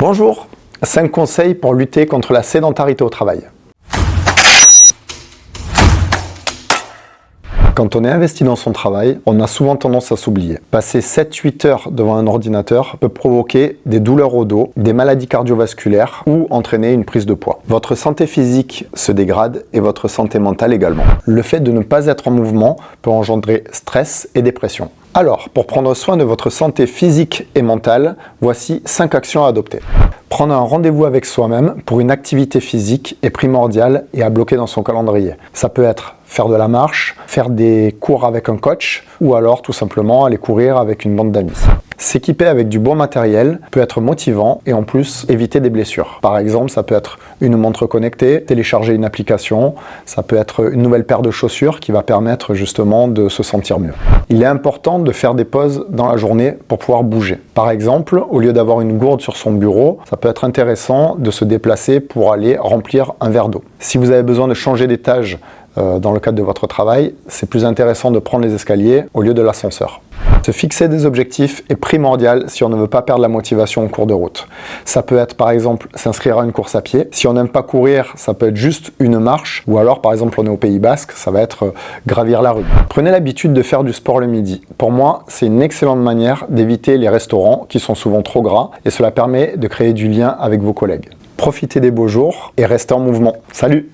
Bonjour, 5 conseils pour lutter contre la sédentarité au travail. Quand on est investi dans son travail, on a souvent tendance à s'oublier. Passer 7-8 heures devant un ordinateur peut provoquer des douleurs au dos, des maladies cardiovasculaires ou entraîner une prise de poids. Votre santé physique se dégrade et votre santé mentale également. Le fait de ne pas être en mouvement peut engendrer stress et dépression. Alors, pour prendre soin de votre santé physique et mentale, voici 5 actions à adopter. Prendre un rendez-vous avec soi-même pour une activité physique est primordial et à bloquer dans son calendrier. Ça peut être faire de la marche, faire des cours avec un coach ou alors tout simplement aller courir avec une bande d'amis. S'équiper avec du bon matériel peut être motivant et en plus éviter des blessures. Par exemple, ça peut être une montre connectée, télécharger une application, ça peut être une nouvelle paire de chaussures qui va permettre justement de se sentir mieux. Il est important de faire des pauses dans la journée pour pouvoir bouger. Par exemple, au lieu d'avoir une gourde sur son bureau, ça peut être intéressant de se déplacer pour aller remplir un verre d'eau. Si vous avez besoin de changer d'étage dans le cadre de votre travail, c'est plus intéressant de prendre les escaliers au lieu de l'ascenseur. Se fixer des objectifs est primordial si on ne veut pas perdre la motivation en cours de route. Ça peut être par exemple s'inscrire à une course à pied. Si on n'aime pas courir, ça peut être juste une marche. Ou alors par exemple on est au Pays Basque, ça va être gravir la rue. Prenez l'habitude de faire du sport le midi. Pour moi, c'est une excellente manière d'éviter les restaurants qui sont souvent trop gras et cela permet de créer du lien avec vos collègues. Profitez des beaux jours et restez en mouvement. Salut!